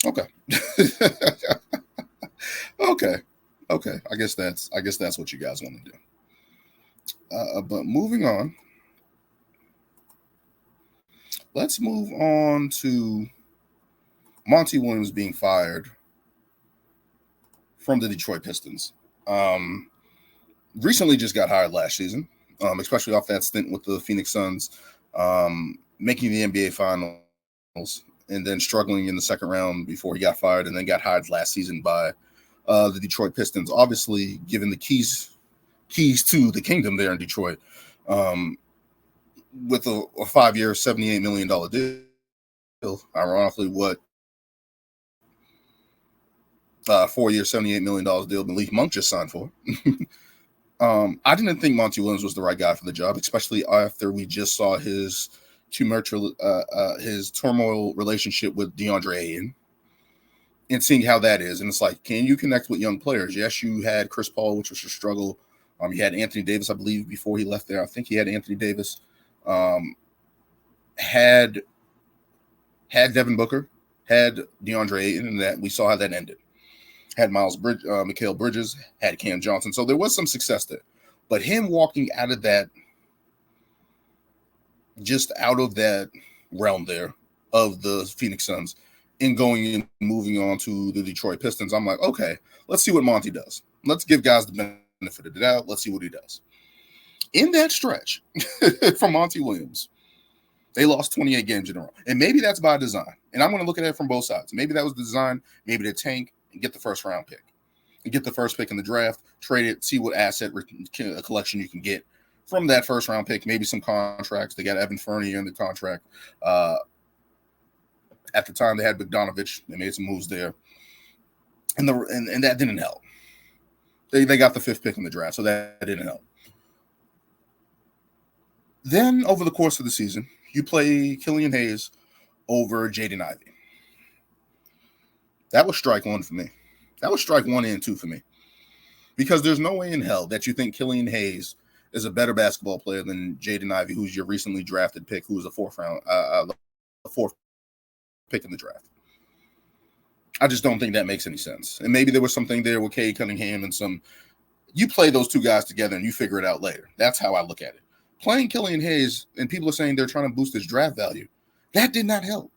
Okay. Okay. Okay. I guess that's what you guys want to do. But moving on, let's move on to Monty Williams being fired from the Detroit Pistons. Um, Recently just got hired last season, especially off that stint with the Phoenix Suns, making the NBA Finals and then struggling in the second round before he got fired, and then got hired last season by the Detroit Pistons. Obviously, given the keys to the kingdom there in Detroit, um, with a 5 year, $78 million deal. Ironically, what 4 year, $78 million deal Malik Monk just signed for. I didn't think Monty Williams was the right guy for the job, especially after we just saw his turmoil relationship with DeAndre Ayton and seeing how that is. And it's like, can you connect with young players? Yes, you had Chris Paul, which was a struggle. You had Anthony Davis, I believe, before he left there. I think he had Anthony Davis. Um, had Devin Booker, had DeAndre Ayton, and that we saw how that ended. Had Mikal Bridges, had Cam Johnson. So there was some success there. But him walking just out of that realm there of the Phoenix Suns and going and moving on to the Detroit Pistons, I'm like, okay, let's see what Monty does. Let's give guys the benefit of the doubt. Let's see what he does. In that stretch from Monty Williams, they lost 28 games in a row. And maybe that's by design. And I'm going to look at it from both sides. Maybe that was the design, maybe to tank and get the first round pick. And get the first pick in the draft, trade it, see what asset collection you can get from that first round pick, maybe some contracts. They got Evan Fournier in the contract. At the time, they had Bogdanovich. They made some moves there. And that didn't help. They got the fifth pick in the draft, so that didn't help. Then, over the course of the season, you play Killian Hayes over Jaden Ivey. That was strike one for me. That was strike one and two for me. Because there's no way in hell that you think Killian Hayes is a better basketball player than Jaden Ivey, who's your recently drafted pick, who was a fourth pick in the draft. I just don't think that makes any sense. And maybe there was something there with Cade Cunningham and some. You play those two guys together and you figure it out later. That's how I look at it. Playing Killian Hayes, and people are saying they're trying to boost his draft value, that did not help.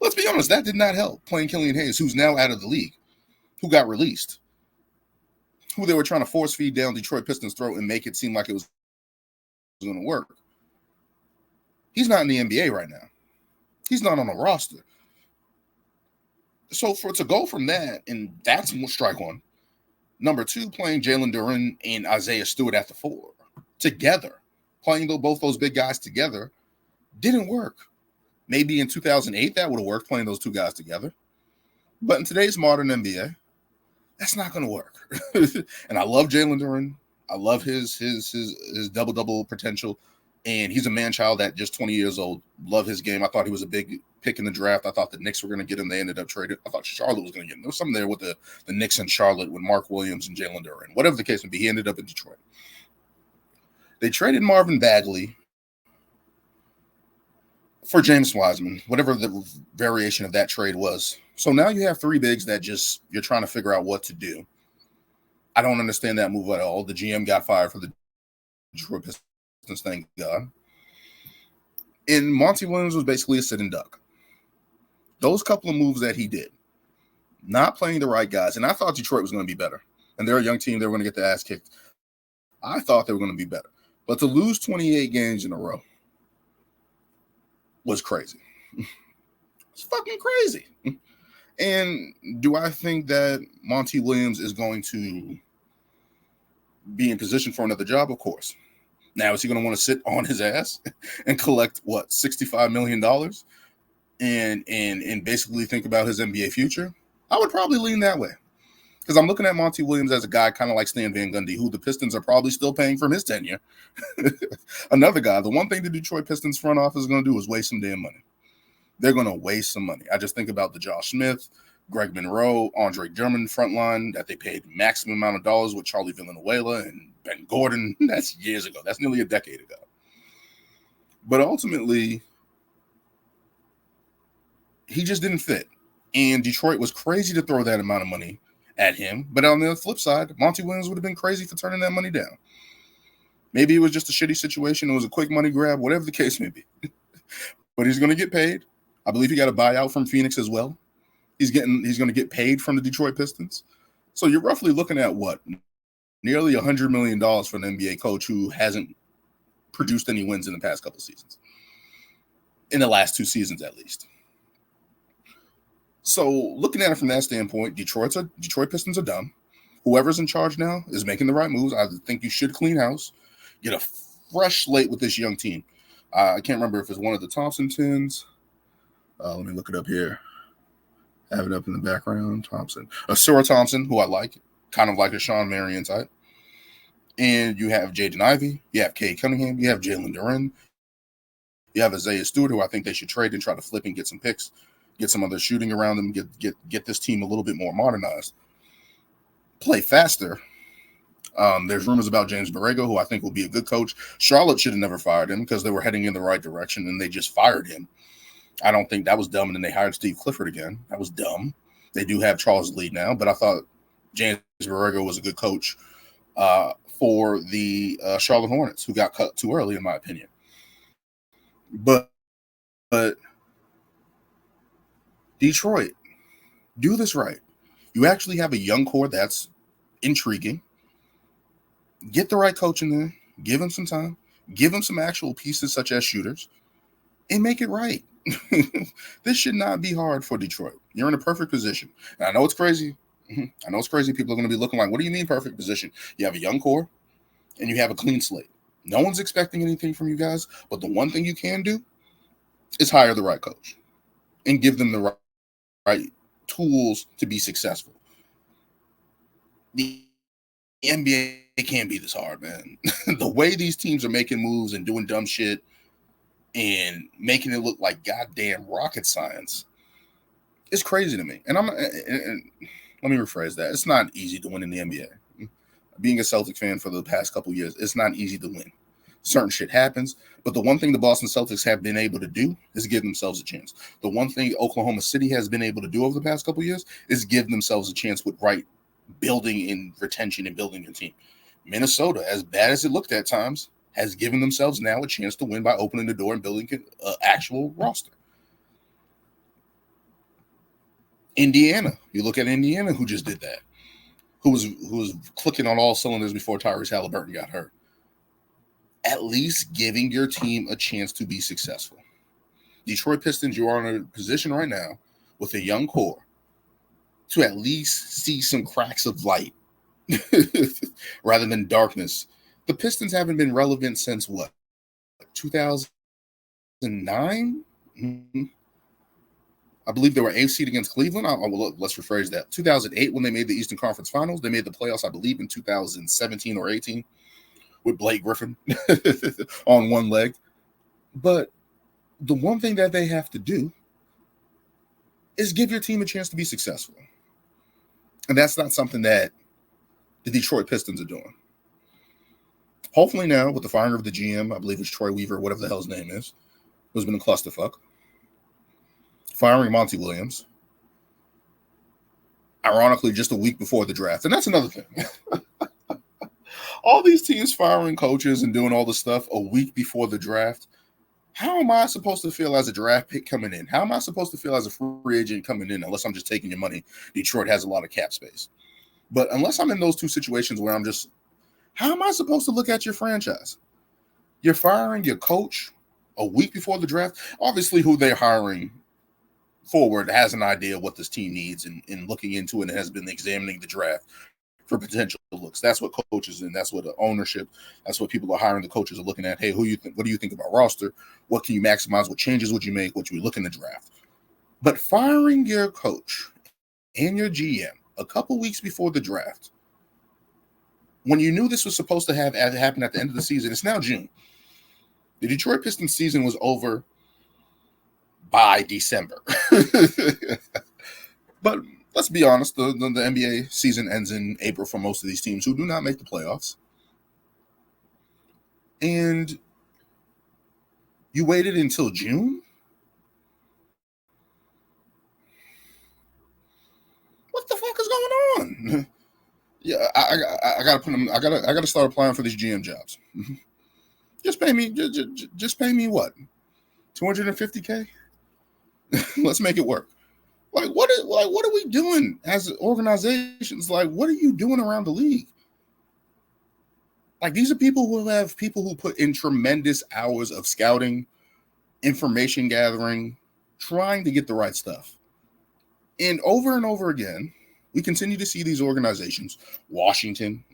Let's be honest, that did not help. Playing Killian Hayes, who's now out of the league, who got released, who they were trying to force feed down Detroit Pistons' throat and make it seem like it was going to work. He's not in the NBA right now. He's not on a roster. So to go from that, and that's strike one. Number two, playing Jalen Duren and Isaiah Stewart at the four together, playing both those big guys together, didn't work. Maybe in 2008 that would have worked, playing those two guys together. But in today's modern NBA, that's not going to work. And I love Jalen Duren. I love his double-double potential. And he's a man-child at just 20 years old. Love his game. I thought he was a big pick in the draft. I thought the Knicks were going to get him. They ended up trading. I thought Charlotte was going to get him. There was something there with the Knicks and Charlotte with Mark Williams and Jalen Duren. Whatever the case may be, he ended up in Detroit. They traded Marvin Bagley for James Wiseman, whatever the variation of that trade was. So now you have three bigs that you're trying to figure out what to do. I don't understand that move at all. The GM got fired for the Detroit Pistons, thank God. And Monty Williams was basically a sitting duck. Those couple of moves that he did, not playing the right guys, and I thought Detroit was going to be better. And they're a young team. They were going to get their ass kicked. I thought they were going to be better. But to lose 28 games in a row was crazy. It's fucking crazy. And do I think that Monty Williams is going to be in position for another job? Of course. Now, is he going to want to sit on his ass and collect, $65 million and basically think about his NBA future? I would probably lean that way. Because I'm looking at Monty Williams as a guy kind of like Stan Van Gundy, who the Pistons are probably still paying from his tenure. Another guy. The one thing the Detroit Pistons front office is going to do is waste some damn money. They're going to waste some money. I just think about the Josh Smith, Greg Monroe, Andre Drummond front line that they paid maximum amount of dollars with Charlie Villanueva and Ben Gordon. That's years ago. That's nearly a decade ago. But ultimately, he just didn't fit. And Detroit was crazy to throw that amount of money at him. But on the flip side, Monty Williams would have been crazy for turning that money down. Maybe it was just a shitty situation. It was a quick money grab, whatever the case may be. But he's going to get paid. I believe he got a buyout from Phoenix as well. He's going to get paid from the Detroit Pistons. So you're roughly looking at what? Nearly $100 million for an NBA coach who hasn't produced any wins in the past couple seasons. In the last 2 seasons, at least. So looking at it from that standpoint, Detroit Pistons are dumb. Whoever's in charge now is making the right moves. I think you should clean house, get a fresh slate with this young team. I can't remember if it's one of the Thompson twins. Let me look it up here. Have it up in the background. Thompson. Sarah Thompson, who I like, kind of like a Sean Marion type. And you have Jaden Ivey. You have Cade Cunningham. You have Jalen Duren. You have Isaiah Stewart, who I think they should trade and try to flip and get some picks, get some other shooting around them, get this team a little bit more modernized. Play faster. There's rumors about James Borrego, who I think will be a good coach. Charlotte should have never fired him because they were heading in the right direction, and they just fired him. I don't think that was dumb, and then they hired Steve Clifford again. That was dumb. They do have Charles Lee now, but I thought James Borrego was a good coach for the Charlotte Hornets, who got cut too early, in my opinion. But Detroit, do this right. You actually have a young core that's intriguing. Get the right coach in there. Give him some time. Give him some actual pieces such as shooters and make it right. This should not be hard for Detroit. You're in a perfect position. And I know it's crazy. I know it's crazy. People are going to be looking like, what do you mean perfect position? You have a young core and you have a clean slate. No one's expecting anything from you guys, but the one thing you can do is hire the right coach and give them the right tools to be successful. The NBA can't be this hard, man. The way these teams are making moves and doing dumb shit and making it look like goddamn rocket science is crazy to me. And let me rephrase that. It's not easy to win in the NBA. Being a Celtic fan for the past couple years, it's not easy to win. Certain shit happens, but the one thing the Boston Celtics have been able to do is give themselves a chance. The one thing Oklahoma City has been able to do over the past couple years is give themselves a chance with right building and retention and building your team. Minnesota, as bad as it looked at times, has given themselves now a chance to win by opening the door and building an actual roster. Indiana, you look at Indiana, who just did that. Who was clicking on all cylinders before Tyrese Halliburton got hurt. At least giving your team a chance to be successful. Detroit Pistons, you are in a position right now with a young core to at least see some cracks of light rather than darkness. The Pistons haven't been relevant since what? 2009? I believe they were 8th seed against Cleveland. Let's rephrase that. 2008, when they made the Eastern Conference Finals, they made the playoffs, I believe, in 2017 or 18 with Blake Griffin on one leg. But the one thing that they have to do is give your team a chance to be successful. And that's not something that the Detroit Pistons are doing. Hopefully now, with the firing of the GM, I believe it's Troy Weaver, whatever the hell his name is, who's been a clusterfuck, firing Monty Williams, ironically, just a week before the draft. And that's another thing. All these teams firing coaches and doing all this stuff a week before the draft. How am I supposed to feel as a draft pick coming in? How am I supposed to feel as a free agent coming in unless I'm just taking your money? Detroit has a lot of cap space. But unless I'm in those two situations where I'm just, how am I supposed to look at your franchise? You're firing your coach a week before the draft. Obviously, who they're hiring forward has an idea what this team needs and looking into it and has been examining the draft for potential looks. That's what coaches and that's what the ownership, that's what people are hiring the coaches are looking at. Hey, what do you think about roster? What can you maximize? What changes would you make? What you look in the draft? But firing your coach and your GM a couple weeks before the draft, when you knew this was supposed to happen at the end of the season, it's now June. The Detroit Pistons season was over by December. But let's be honest, the NBA season ends in April for most of these teams who do not make the playoffs. And you waited until June fuck is going on? Yeah, I gotta put them. I gotta start applying for these GM jobs. Just pay me. Just pay me what? $250K. Let's make it work. Like what are we doing as organizations? Like what are you doing around the league? Like these are people who put in tremendous hours of scouting, information gathering, trying to get the right stuff. And over again, we continue to see these organizations, Washington,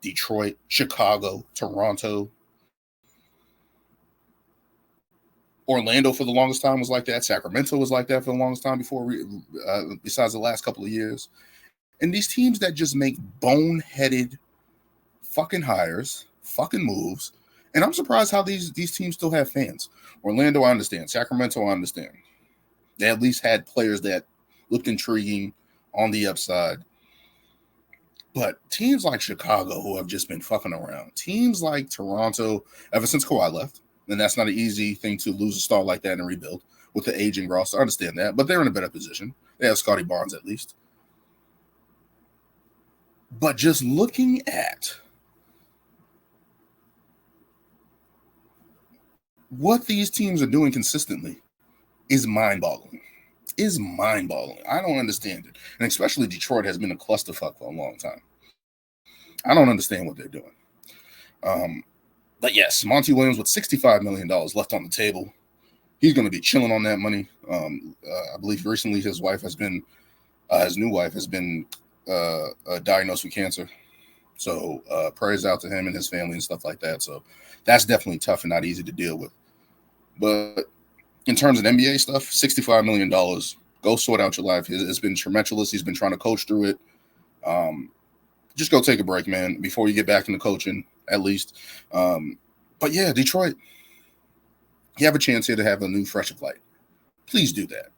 Detroit, Chicago, Toronto, Orlando for the longest time was like that. Sacramento was like that for the longest time besides the last couple of years. And these teams that just make boneheaded fucking hires, fucking moves. And I'm surprised how these teams still have fans. Orlando, I understand. Sacramento, I understand. They at least had players that looked intriguing on the upside. But teams like Chicago, who have just been fucking around, teams like Toronto, ever since Kawhi left, and that's not an easy thing to lose a star like that and rebuild with the aging roster. I understand that, but they're in a better position. They have Scotty Barnes at least. But just looking at what these teams are doing consistently is mind-boggling. I don't understand it. And especially Detroit has been a clusterfuck for a long time. I don't understand what they're doing. But yes, Monty Williams with $65 million left on the table. He's going to be chilling on that money. I believe recently his new wife has been diagnosed with cancer. So prayers out to him and his family and stuff like that. So that's definitely tough and not easy to deal with. But in terms of NBA stuff, $65 million. Go sort out your life. It's been tumultuous. He's been trying to coach through it. Just go take a break, man, before you get back into coaching, at least. But yeah, Detroit, you have a chance here to have a new, fresh light. Please do that.